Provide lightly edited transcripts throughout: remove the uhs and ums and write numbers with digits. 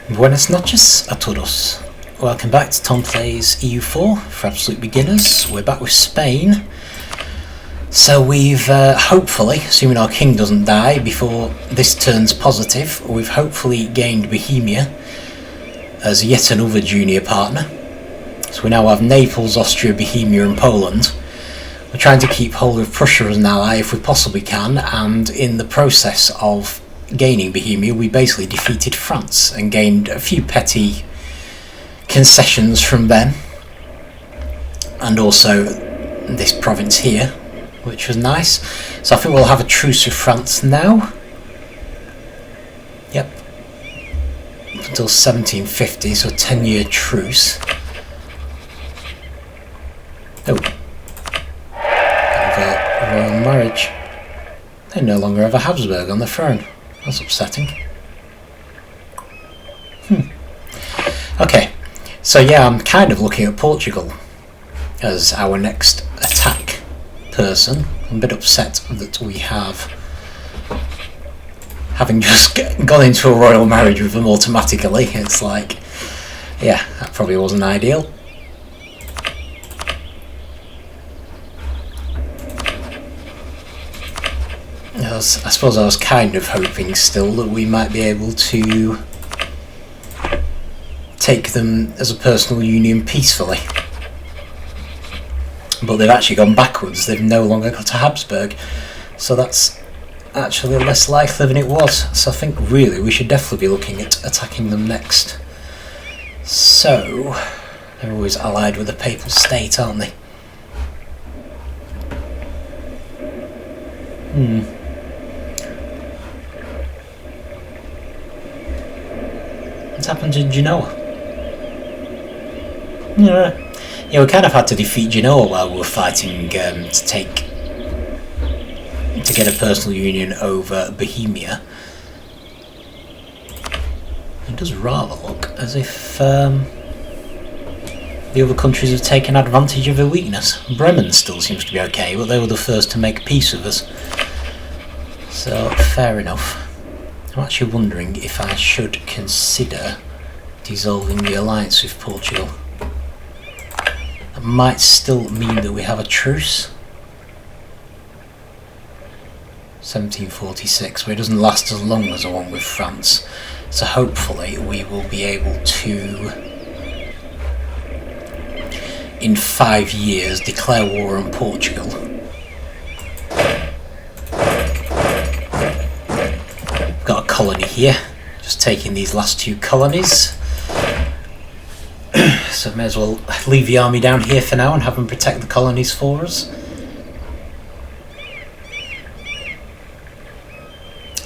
Buenas noches a todos. Welcome back to Tom Plays EU4 for absolute beginners. We're back with Spain. So we've hopefully, assuming our king doesn't die before this turns positive, we've hopefully gained Bohemia as yet another junior partner. So we now have Naples, Austria, Bohemia and Poland. We're trying to keep hold of Prussia as an ally if we possibly can, and in the process of gaining Bohemia we basically defeated France and gained a few petty concessions from them, and also this province here, which was nice. So I think we'll have a truce with France now. Yep, until 1750, so a 10-year truce. Oh, a royal marriage. They no longer have a Habsburg on the throne. That's upsetting. Okay, so yeah, I'm kind of looking at Portugal as our next attack person. I'm a bit upset that we have, having just gone into a royal marriage with them automatically, it's like, yeah, that probably wasn't ideal. I suppose I was kind of hoping still that we might be able to take them as a personal union peacefully. But they've actually gone backwards, they've no longer got a Habsburg. So that's actually less likely than it was. So I think really we should definitely be looking at attacking them next. So, they're always allied with the Papal State, aren't they? What's happened to Genoa? Yeah, we kind of had to defeat Genoa while we were fighting to get a personal union over Bohemia. It does rather look as if the other countries have taken advantage of their weakness. Bremen still seems to be okay, but they were the first to make peace with us. So, fair enough. I'm actually wondering if I should consider dissolving the alliance with Portugal. That might still mean that we have a truce. 1746, but it doesn't last as long as the one with France. So hopefully we will be able to, in 5 years, declare war on Portugal. Got a colony here, just taking these last 2 colonies. So may as well leave the army down here for now and have them protect the colonies for us.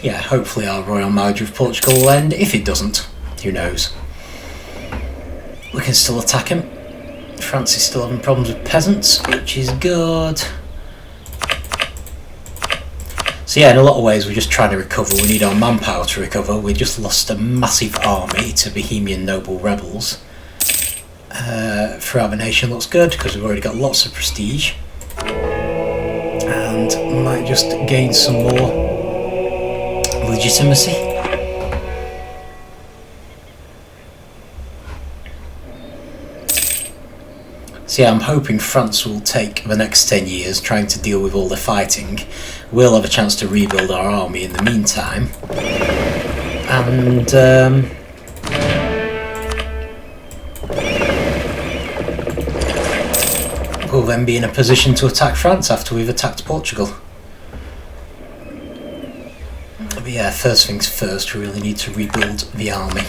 Yeah, hopefully our royal marriage with Portugal will end. If it doesn't, who knows. We can still attack him. France is still having problems with peasants, which is good. So yeah, in a lot of ways we're just trying to recover. We need our manpower to recover. We just lost a massive army to Bohemian noble rebels. Throughout the nation looks good because we've already got lots of prestige. And might just gain some more legitimacy. So yeah, I'm hoping France will take the next 10 years trying to deal with all the fighting. We'll have a chance to rebuild our army in the meantime. And we'll then be in a position to attack France after we've attacked Portugal. But yeah, first things first, we really need to rebuild the army.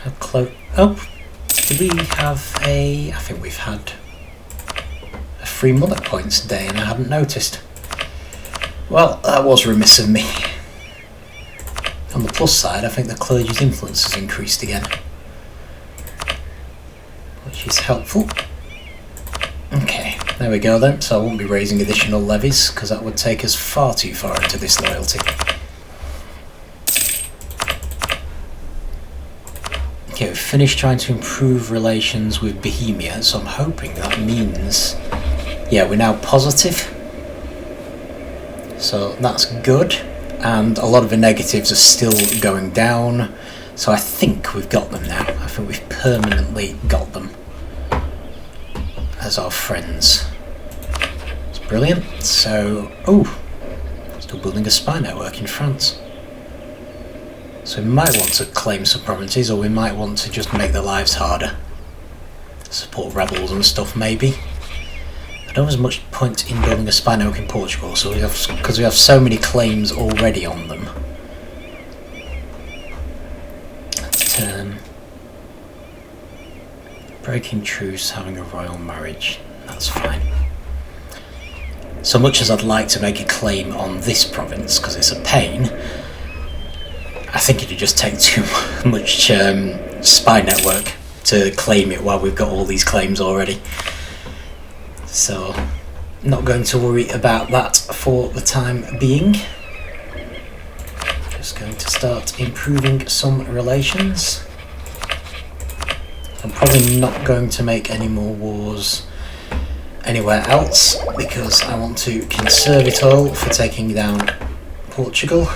How close? Oh, do we have a? I think we've had a 3 monarch points day and I hadn't noticed. Well, that was remiss of me. On the plus side, I think the clergy's influence has increased again, which is helpful. Okay, there we go then. So I won't be raising additional levies because that would take us far too far into disloyalty. Okay, we've finished trying to improve relations with Bohemia, so I'm hoping that means, yeah, we're now positive. So that's good. and a lot of the negatives are still going down. So I think we've got them now. I think we've permanently got them as our friends. It's brilliant. So, oh, still building a spy network in France. So we might want to claim some provinces, or we might want to just make their lives harder. Support rebels and stuff, maybe. I don't have as much point in building a spy network in Portugal, so because we have so many claims already on them. Breaking truce, having a royal marriage. That's fine. So much as I'd like to make a claim on this province, because it's a pain, I think it'd just take too much spy network to claim it while we've got all these claims already. So, not going to worry about that for the time being. Just going to start improving some relations. I'm probably not going to make any more wars anywhere else because I want to conserve it all for taking down Portugal.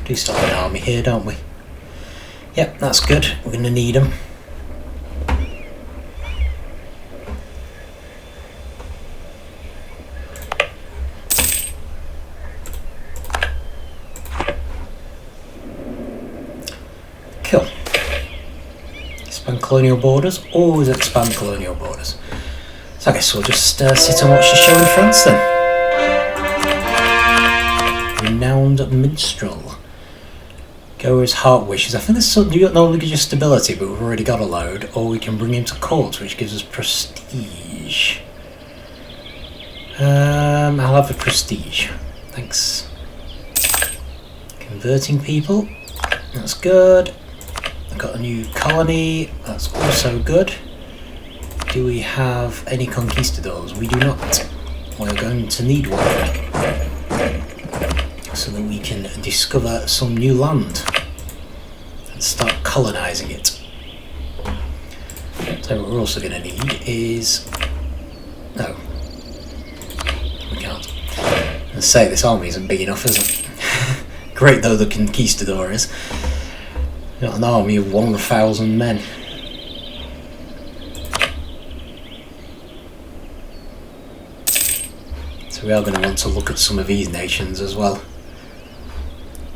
Do start an army here, don't we? Yep, that's good. We're going to need them. Cool. Expand colonial borders. Always expand colonial borders. So I guess we'll just sit and watch the show in France then. Renowned minstrel. Goer's heart wishes. I think this not only gives you stability, but we've already got a load. Or we can bring him to court, which gives us prestige. I'll have the prestige. Thanks. Converting people. That's good. I've got a new colony. That's also good. Do we have any conquistadors? We do not. We're going to need one, so that we can discover some new land and start colonising it. So what we're also going to need is... No. We can't. Let's say this army isn't big enough, is it? Great though the conquistador is. We've got an army of 1,000 men. So we are going to want to look at some of these nations as well.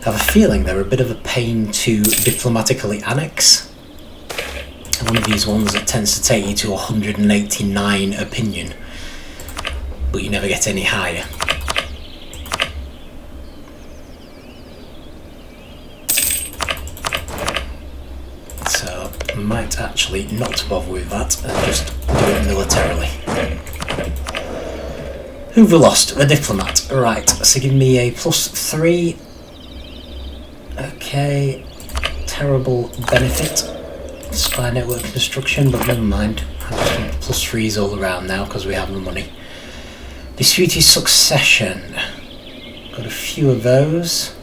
I have a feeling they're a bit of a pain to diplomatically annex. One of these ones that tends to take you to 189 opinion, but you never get any higher. So I might actually not bother with that and just do it militarily. Who've we lost? A diplomat. Right, so give me a +3. Okay, terrible benefit. Spy network construction, but never mind. I just want +3s all around now because we have the money. Disputed succession. Got a few of those.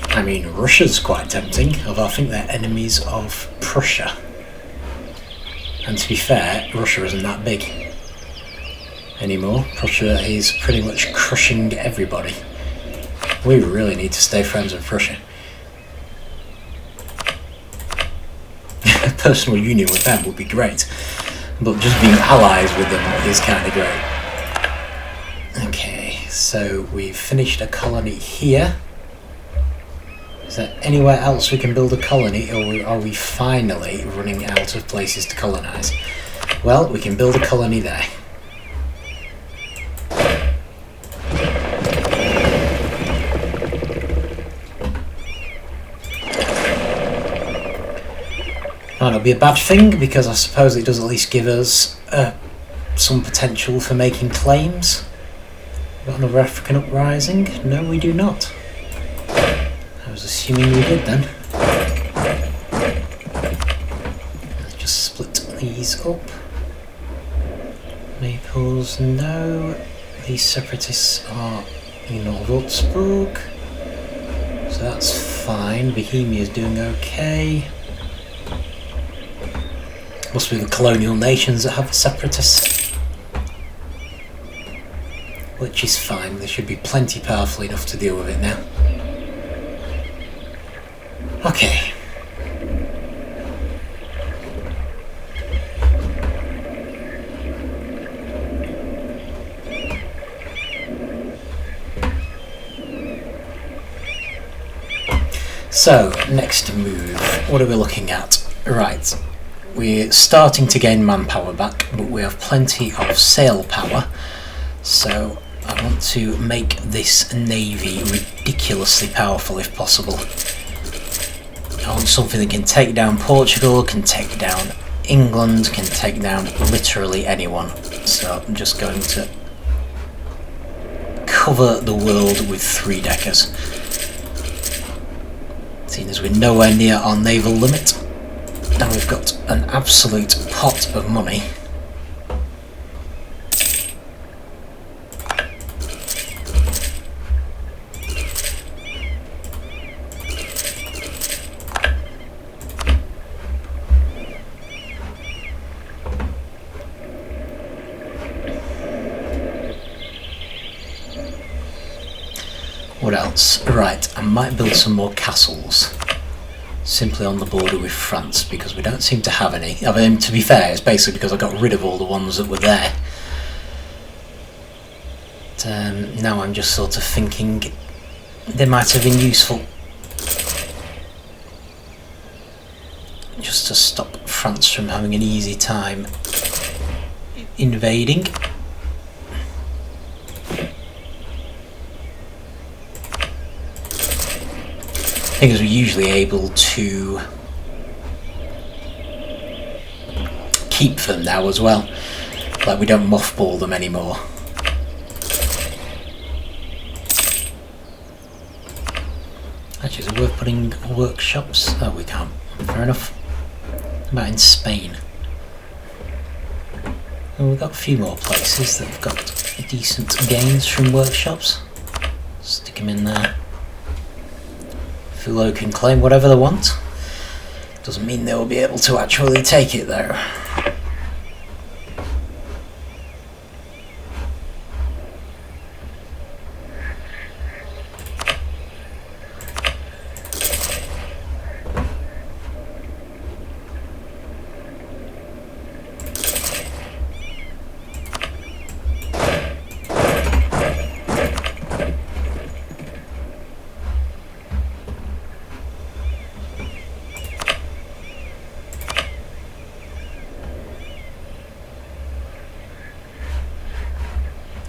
I mean, Russia's quite tempting, although I think they're enemies of Prussia. And to be fair, Russia isn't that big anymore. Prussia is pretty much crushing everybody. We really need to stay friends with Prussia. A personal union with them would be great, but just being allies with them is kind of great. Okay, so we've finished a colony here. Is there anywhere else we can build a colony, or are we finally running out of places to colonise? Well, we can build a colony there. Might not be a bad thing, because I suppose it does at least give us some potential for making claims. Got another African uprising? No, we do not. I was assuming we did then. Let's just split these up. Maples, no. These separatists are in Würzburg, so that's fine. Bohemia's doing okay. Must be the colonial nations that have separatists, which is fine. They should be plenty powerful enough to deal with it now. Okay. So, next move, what are we looking at? Right, we're starting to gain manpower back, but we have plenty of sail power, so I want to make this navy ridiculously powerful if possible. I want something that can take down Portugal, can take down England, can take down literally anyone. So I'm just going to cover the world with 3-deckers. Seeing as we're nowhere near our naval limit, now we've got an absolute pot of money. What else? Right, I might build some more castles simply on the border with France because we don't seem to have any. I mean, to be fair, it's basically because I got rid of all the ones that were there. But, now I'm just sort of thinking they might have been useful just to stop France from having an easy time invading. Because we're usually able to keep them now as well, like we don't mothball them anymore. Actually, is it worth putting workshops? Oh, we can't. Fair enough. What about in Spain? Well, we've got a few more places that have got decent gains from workshops. Stick them in there. Fulo can claim whatever they want. Doesn't mean they will be able to actually take it though.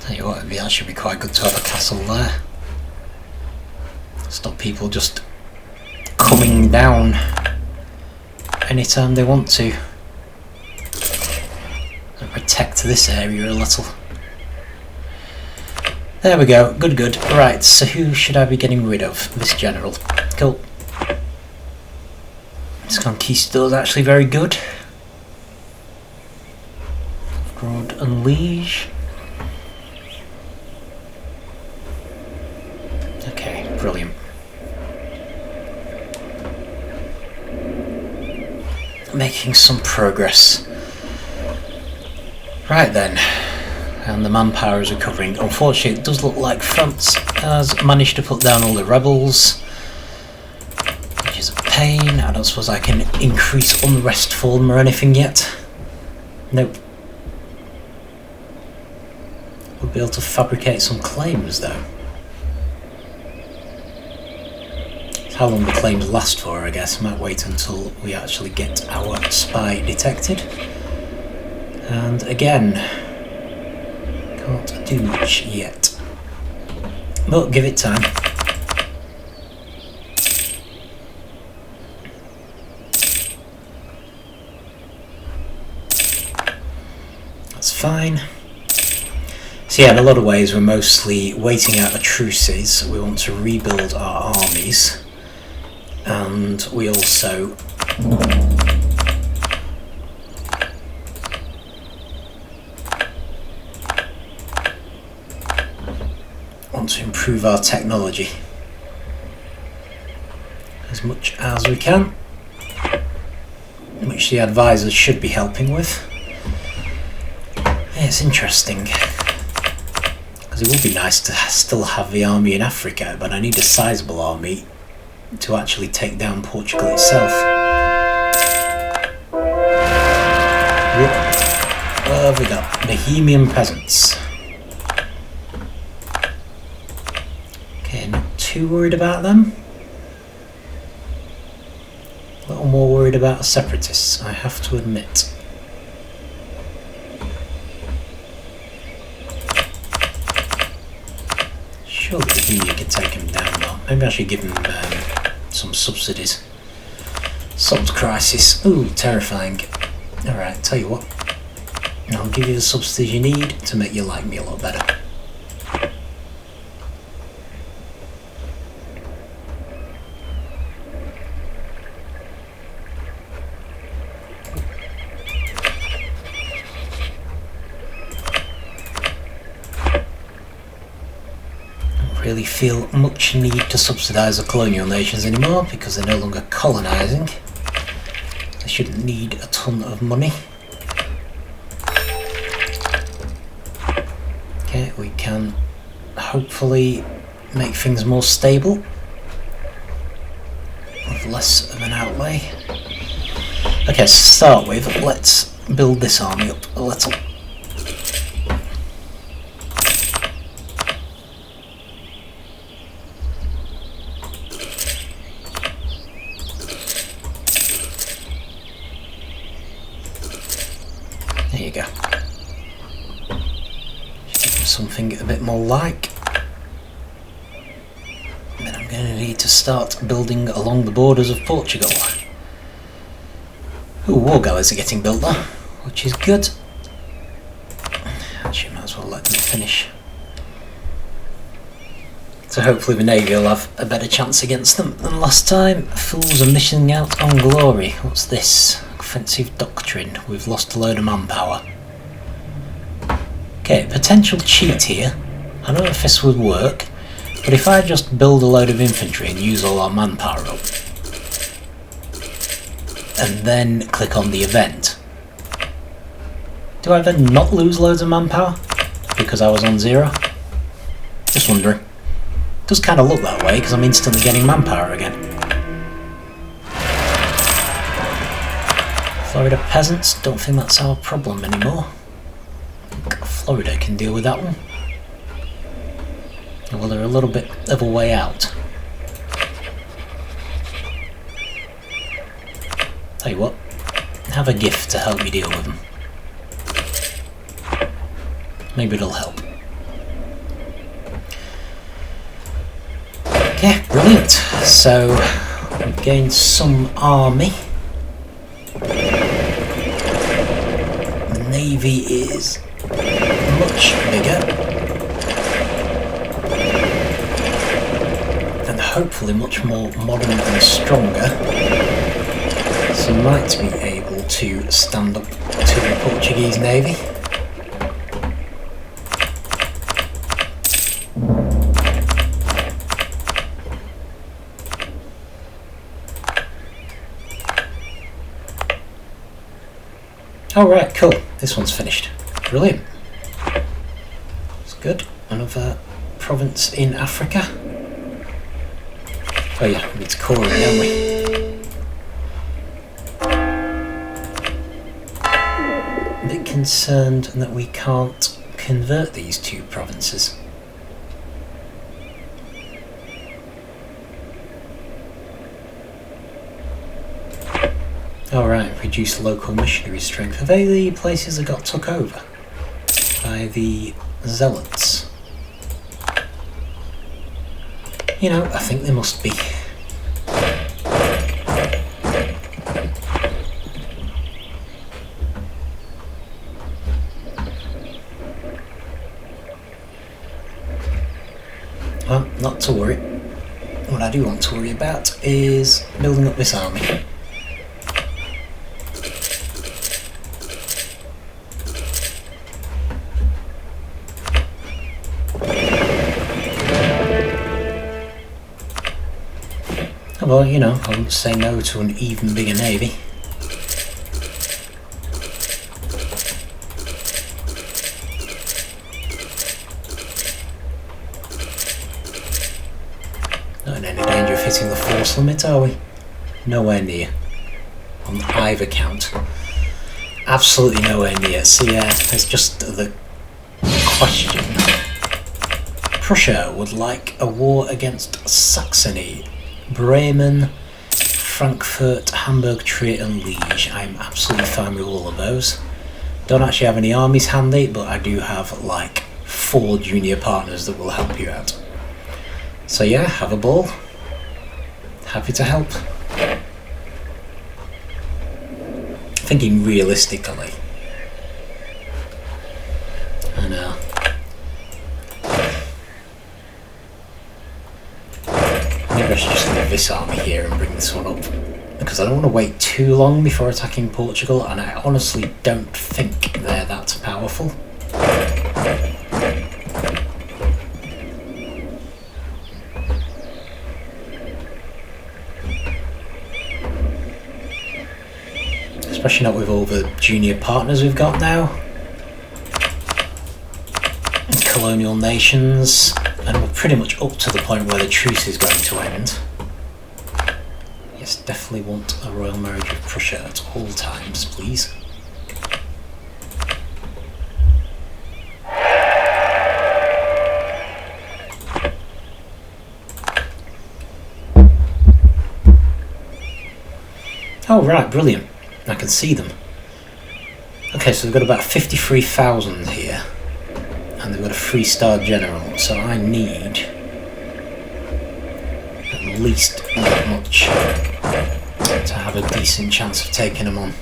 Tell you what, that should be quite good to have a castle there. Stop people just coming down anytime they want to. And protect this area a little. There we go, good. Right, so who should I be getting rid of? This general. Cool. This conquistador is actually very good. Broad and liege. Brilliant. Making some progress. Right then, and the manpower is recovering. Unfortunately, it does look like France has managed to put down all the rebels, which is a pain. I don't suppose I can increase unrest for them or anything yet. Nope. We'll be able to fabricate some claims though. How long the claims last for, I guess. Might wait until we actually get our spy detected. And again, can't do much yet. But give it time. That's fine. So yeah, in a lot of ways we're mostly waiting out the truces. We want to rebuild our armies. And we also want to improve our technology as much as we can, which the advisors should be helping with. Yeah, it's interesting, because it would be nice to still have the army in Africa, but I need a sizable army to actually take down Portugal itself. What have we got? Bohemian peasants. Okay, not too worried about them. A little more worried about the separatists, I have to admit. Surely Bohemia can take him down though. Maybe I should give him some subsidies. Salt crisis. Ooh, terrifying. Alright, tell you what. I'll give you the subsidies you need to make you like me a lot better. Really feel much need to subsidise the colonial nations anymore because they're no longer colonising. They shouldn't need a ton of money. Okay, we can hopefully make things more stable with less of an outlay. Okay, to start with, let's build this army up a little. There you go. Just give them something a bit more like. And then I'm going to need to start building along the borders of Portugal. Ooh, war galleys are getting built there, which is good. Actually, might as well let them finish. So hopefully the Navy will have a better chance against them than last time. Fools are missing out on glory. What's this? Offensive doctrine. We've lost a load of manpower. Okay, potential cheat here. I don't know if this would work, but if I just build a load of infantry and use all our manpower up, and then click on the event, do I then not lose loads of manpower because I was on 0? Just wondering. It does kind of look that way because I'm instantly getting manpower again. Florida peasants, don't think that's our problem anymore. I think Florida can deal with that one. Well, they're a little bit of a way out. Tell you what, have a gift to help me deal with them. Maybe it'll help. Okay, brilliant. So, we've gained some army. The navy is much bigger. And hopefully much more modern and stronger. So might be able to stand up to the Portuguese navy. Alright, cool. This one's finished. Brilliant. It's good. Another province in Africa. Oh yeah, we need to core it, don't we? A bit concerned that we can't convert these two provinces. Alright, reduce local missionary strength. Are they the places that got took over by the zealots? You know, I think they must be. Well, not to worry. What I do want to worry about is building up this army. Well, you know, I wouldn't say no to an even bigger navy. Not in any danger of hitting the force limit, are we? Nowhere near. On either count. Absolutely nowhere near. So yeah, it's just the question. Prussia would like a war against Saxony, Bremen, Frankfurt, Hamburg, Trier and Liege. I'm absolutely fine with all of those. Don't actually have any armies handy, but I do have like 4 junior partners that will help you out. So yeah, have a ball. Happy to help. Thinking realistically. I know. Maybe I should just leave this army here and bring this one up, because I don't want to wait too long before attacking Portugal, and I honestly don't think they're that powerful. Especially not with all the junior partners we've got now. Colonial nations, and we're pretty much up to the point where the truce is going to end. Yes, definitely want a royal marriage with Prussia at all times, please. Oh right, brilliant. I can see them. Okay, so they've got about 53,000 here. And they've got a 3-star general, so I need at least that much to have a decent chance of taking them on.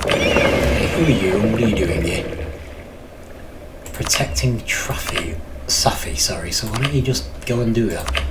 Hey, who are you and what are you doing here? Protecting Safi, sorry, so why don't you just go and do that?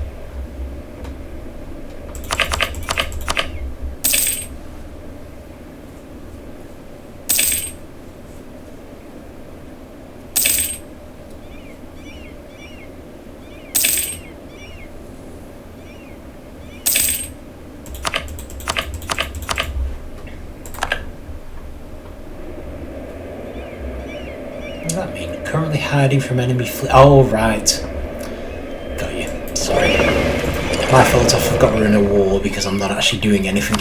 What does that mean? Currently hiding from enemy fleet. Oh, right. Got you. Sorry. My fault, I forgot we're in a war because I'm not actually doing anything.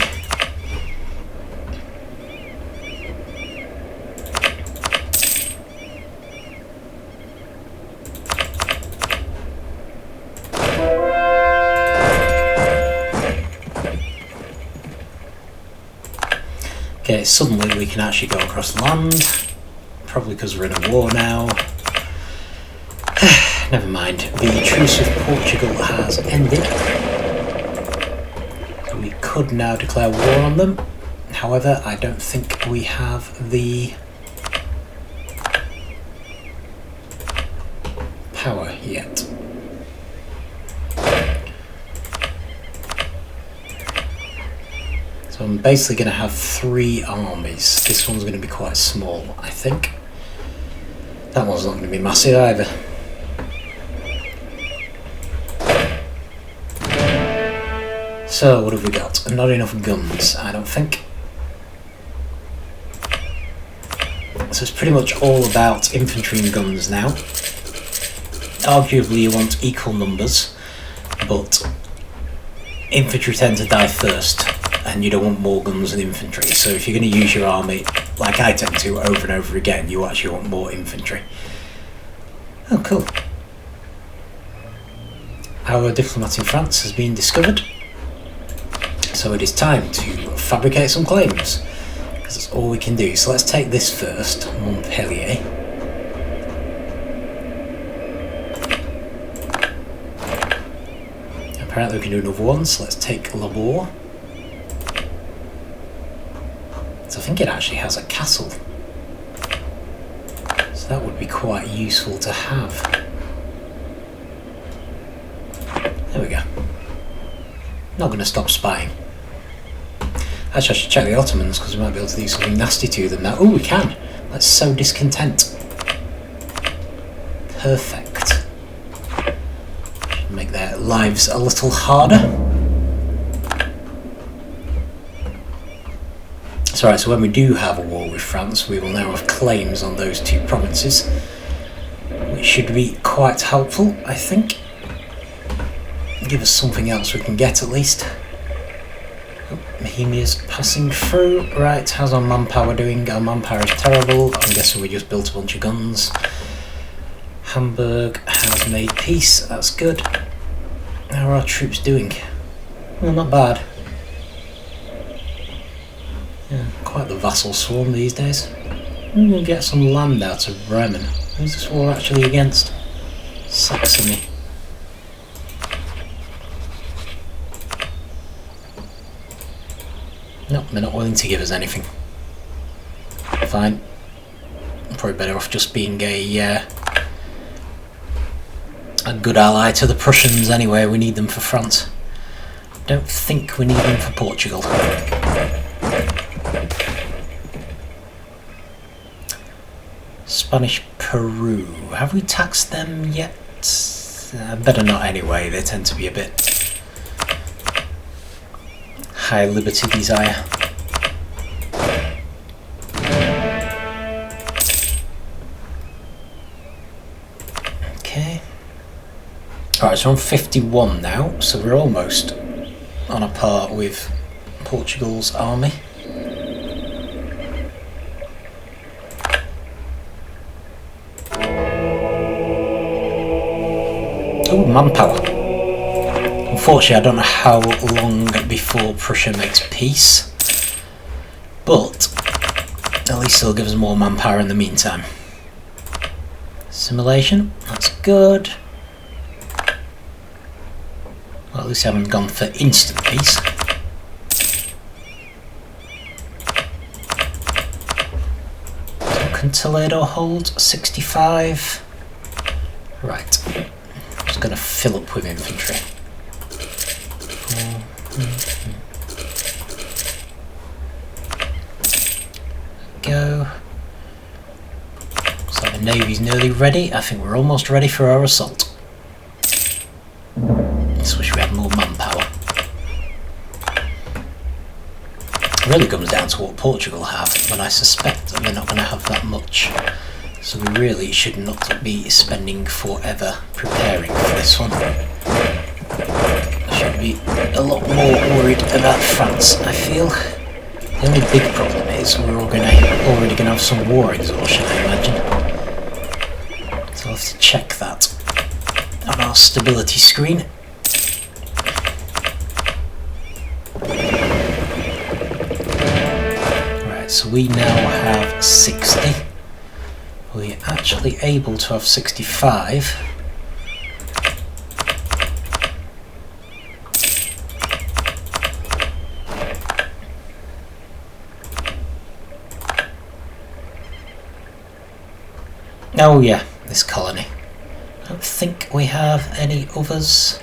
Okay, suddenly we can actually go across land. Probably because we're in a war now. Never mind. The truce with Portugal has ended. We could now declare war on them. However, I don't think we have the power yet. So I'm basically going to have 3 armies. This one's going to be quite small, I think. That one's not going to be massive either. So, what have we got? Not enough guns, I don't think. So it's pretty much all about infantry and guns now. Arguably you want equal numbers, but infantry tend to die first, and you don't want more guns than infantry. So if you're going to use your army, like I tend to, over and over again, you actually want more infantry. Oh, cool. Our diplomat in France has been discovered. So it is time to fabricate some claims, because that's all we can do. So let's take this first, Montpellier. Apparently we can do another one, so let's take Labor. So I think it actually has a castle. So that would be quite useful to have. There we go. Not going to stop spying. Actually, I should check the Ottomans, because we might be able to do something nasty to them now. Oh, we can! Let's sow discontent. Perfect. Should make their lives a little harder. alright, so when we do have a war with France, we will now have claims on those two provinces, which should be quite helpful, I think. Give us something else we can get at least. Oh, Bohemia's passing through. Right, how's our manpower doing? Our manpower is terrible. I'm guessing we just built a bunch of guns. Hamburg has made peace, that's good. How are our troops doing? Well, not bad. Yeah, quite the vassal swarm these days. We'll get some land out of Bremen. Who's this war actually against? Saxony. Nope, they're not willing to give us anything. Fine. Probably better off just being a good ally to the Prussians anyway. We need them for France. Don't think we need them for Portugal. Spanish Peru. Have we taxed them yet? Better not anyway. They tend to be a bit high liberty desire. Okay. Alright, so we're on 51 now, so we're almost on a par with Portugal's army. Oh, manpower. Unfortunately, I don't know how long before Prussia makes peace, but at least it'll give us more manpower in the meantime. Assimilation, that's good. Well, at least I haven't gone for instant peace. So can Toledo hold 65? Right. I'm just going to fill up with infantry. Go. So the navy's nearly ready. I think we're almost ready for our assault. Just wish we had more manpower. It really comes down to what Portugal have, but I suspect that they're not going to have that much. So we really should not be spending forever preparing for this one. I should be a lot more worried about France, I feel. The only big problem is we're already going to have some war exhaustion, I imagine. So I'll have to check that on our stability screen. Right, so we now have 60. We're actually able to have 65. Oh yeah, this colony. I don't think we have any others.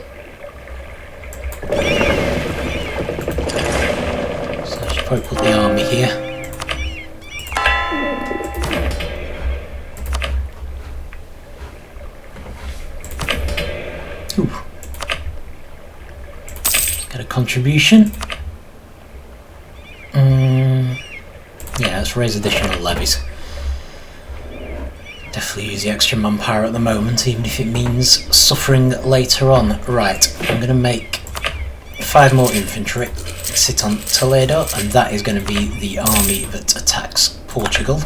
So I should probably put the army here. Ooh. Let's get a contribution. Yeah, let's raise additional levies. Definitely use the extra manpower at the moment, even if it means suffering later on. Right, I'm going to make 5 more infantry sit on Toledo, and that is going to be the army that attacks Portugal.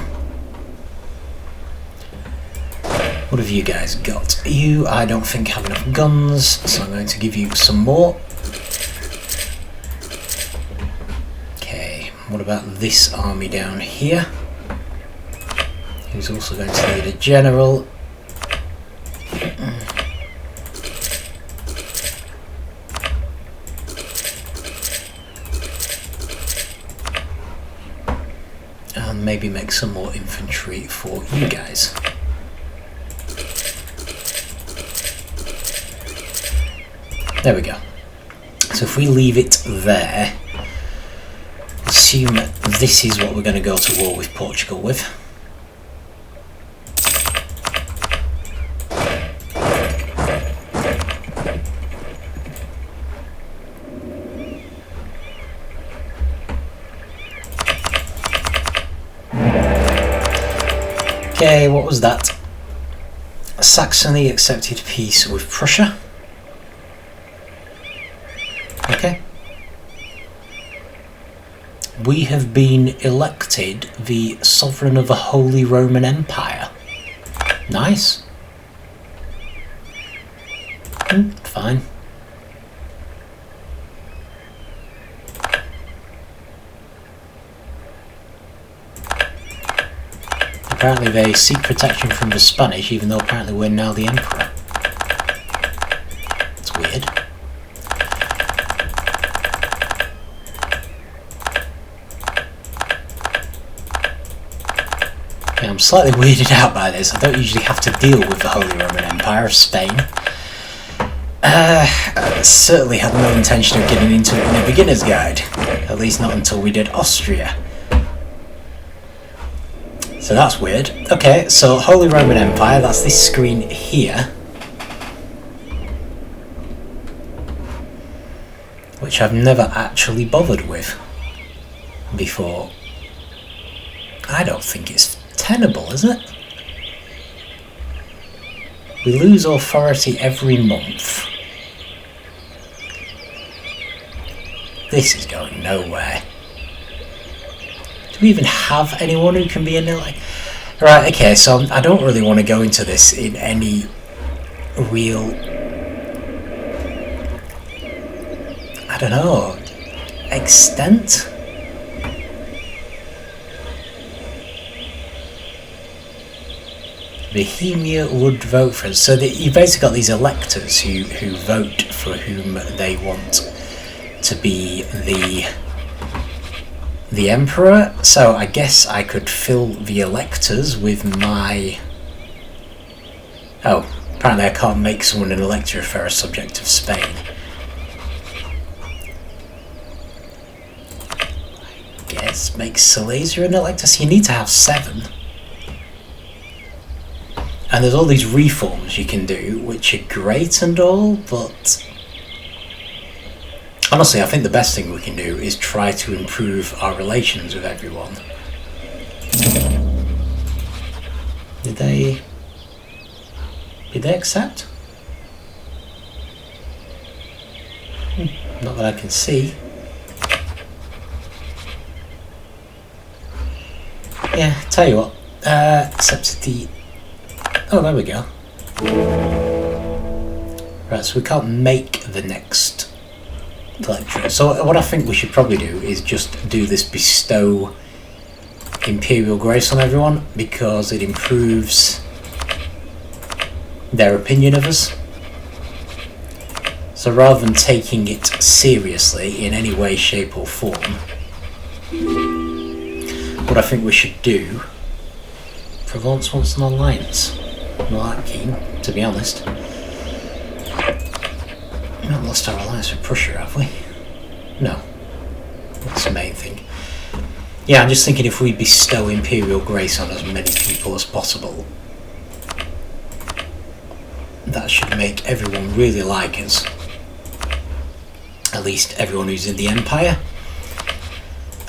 What have you guys got? You, I don't think, have enough guns, so I'm going to give you some more. Okay, what about this army down here? Who's also going to need a general. And maybe make some more infantry for you guys. There we go. So if we leave it there, assume this is what we're going to go to war with Portugal with. Okay, what was that? Saxony accepted peace with Prussia. Okay. We have been elected the sovereign of the Holy Roman Empire. Nice. Fine. Apparently they seek protection from the Spanish, even though apparently we're now the emperor. It's weird. Yeah, I'm slightly weirded out by this. I don't usually have to deal with the Holy Roman Empire of Spain. I certainly had no intention of getting into it in a beginner's guide. At least not until we did Austria. So that's weird. Okay, so Holy Roman Empire, that's this screen here. Which I've never actually bothered with before. I don't think it's tenable, is it? We lose authority every month. This is going nowhere. Do we even have anyone who can be an elect? Right, okay, so I don't really want to go into this in any real... I don't know... extent? Bohemia would vote for us. So you've basically got these electors who vote for whom they want to be the emperor. So I guess I could fill the electors with my... Oh, apparently I can't make someone an elector if they're a subject of Spain. I guess make Silesia an elector. So you need to have 7. And there's all these reforms you can do, which are great and all, but... honestly, I think the best thing we can do is try to improve our relations with everyone. Did they accept? Not that I can see. Yeah, tell you what. Accepted the... Oh, there we go. Right, so we can't make the next lecture. So what I think we should probably do is just do this bestow imperial grace on everyone, because it improves their opinion of us. So rather than taking it seriously in any way, shape or form, what I think we should do... Provence wants an alliance. Not that keen, to be honest. We've not lost our alliance with Prussia, have we? No. That's the main thing. Yeah, I'm just thinking if we bestow imperial grace on as many people as possible, that should make everyone really like us. At least everyone who's in the empire.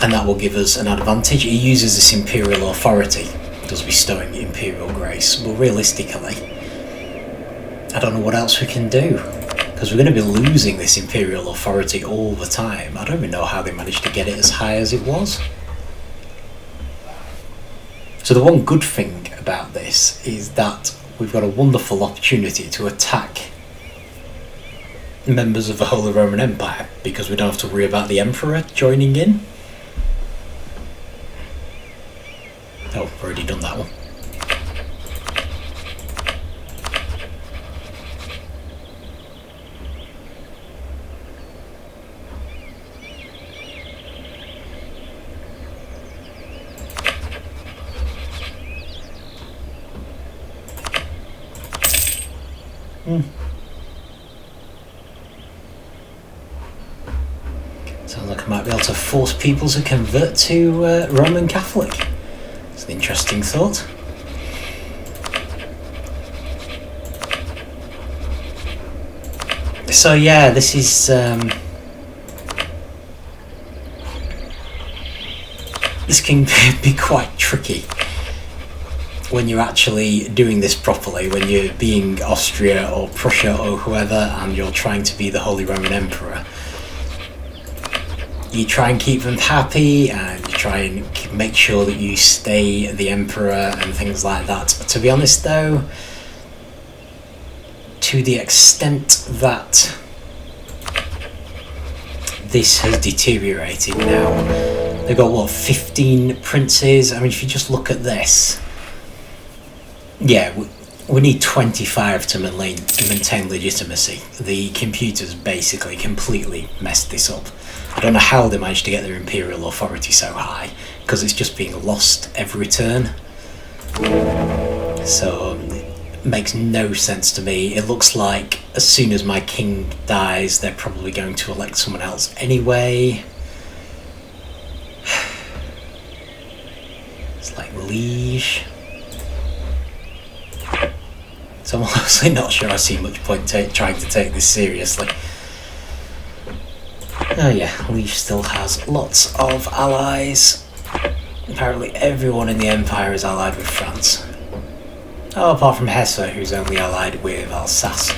And that will give us an advantage. It uses this imperial authority, does bestowing imperial grace, but realistically I don't know what else we can do, because we're going to be losing this imperial authority all the time. I don't even know how they managed to get it as high as it was. So the one good thing about this is that we've got a wonderful opportunity to attack members of the Holy Roman Empire, because we don't have to worry about the emperor joining in. Oh, we've already done that one. Sounds like I might be able to force people to convert to Roman Catholic. It's an interesting thought. So yeah, this is this can be quite tricky. when you're actually doing this properly, when you're being Austria or Prussia or whoever and you're trying to be the Holy Roman Emperor, you try and keep them happy and you try and make sure that you stay the Emperor and things like that. To be honest though, to the extent that this has deteriorated now, they've got what, 15 princes? I mean, if you just look at this, yeah, we need 25 to maintain legitimacy. The computers basically completely messed this up. I don't know how they managed to get their imperial authority so high, because it's just being lost every turn. So it makes no sense to me. It looks like as soon as my king dies, they're probably going to elect someone else anyway. It's like liege. So I'm honestly not sure I see much point trying to take this seriously. Oh yeah, liege still has lots of allies. Apparently everyone in the Empire is allied with France. Oh, apart from Hesse, who's only allied with Alsace.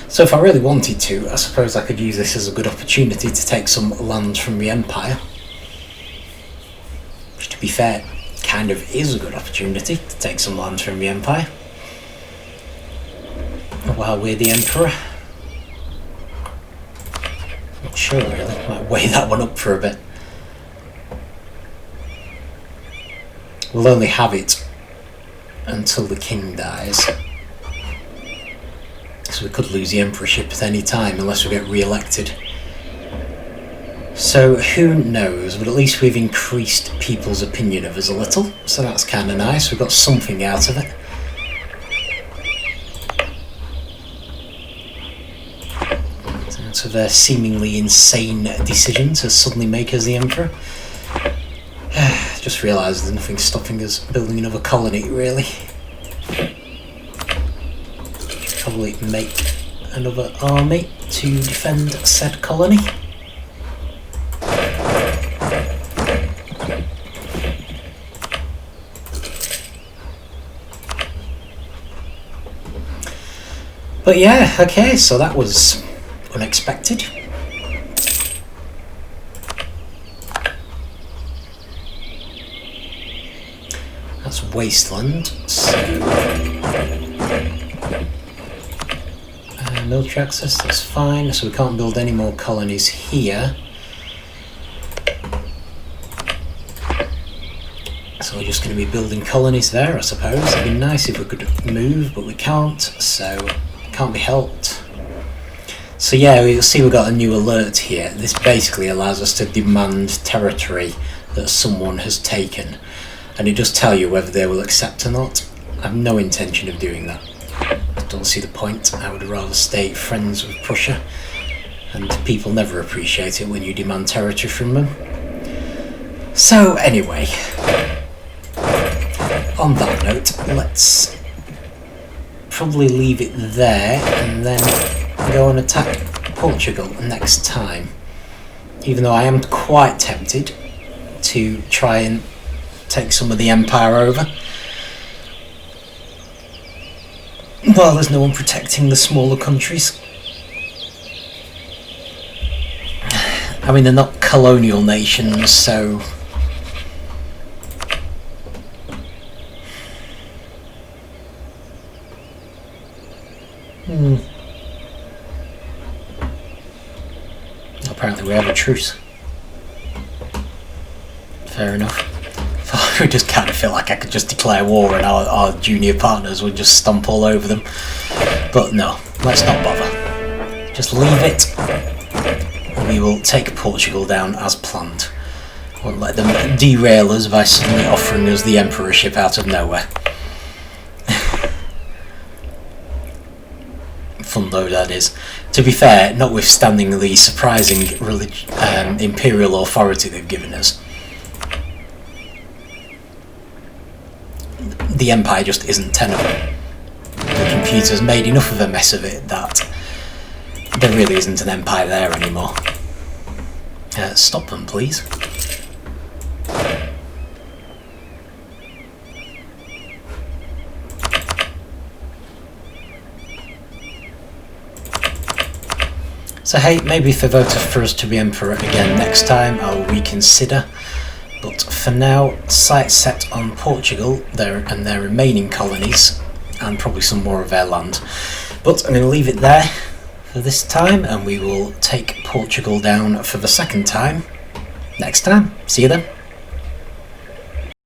So if I really wanted to, I suppose I could use this as a good opportunity to take some land from the Empire. Which, to be fair, kind of is a good opportunity to take some land from the Empire. While we're the Emperor. Not sure really, might weigh that one up for a bit. We'll only have it until the king dies. So we could lose the emperorship at any time unless we get re-elected. So who knows, but at least we've increased people's opinion of us a little, so that's kind of nice. We've got something out of it. Out of their seemingly insane decision to suddenly make us the emperor. Just realised there's nothing stopping us building another colony, really. Probably make another army to defend said colony. But yeah, okay, so that was unexpected. That's wasteland, so military access, that's fine, so we can't build any more colonies here. So we're just going to be building colonies there, I suppose. It'd be nice if we could move, but we can't, so can't be helped. So yeah, you'll see we've got a new alert here. This basically allows us to demand territory that someone has taken, and it does tell you whether they will accept or not. I have no intention of doing that. I don't see the point. I would rather stay friends with Prussia, and people never appreciate it when you demand territory from them. So anyway, on that note, let's probably leave it there and then go and attack Portugal next time. Even though I am quite tempted to try and take some of the empire over. Well, there's no one protecting the smaller countries. I mean, they're not colonial nations, so apparently we have a truce. Fair enough. I just kind of feel like I could just declare war and our junior partners would just stomp all over them. But no, let's not bother. Just leave it. We will take Portugal down as planned. Won't let them derail us by suddenly offering us the emperorship out of nowhere. Fun though that is. To be fair, notwithstanding the surprising imperial authority they've given us, the empire just isn't tenable. The computer's made enough of a mess of it that there really isn't an empire there anymore. Stop them, please. So hey, maybe if they vote for us to be emperor again next time, I'll reconsider. But for now, sights set on Portugal and their remaining colonies, and probably some more of their land. But I'm going to leave it there for this time, and we will take Portugal down for the second time next time. See you then.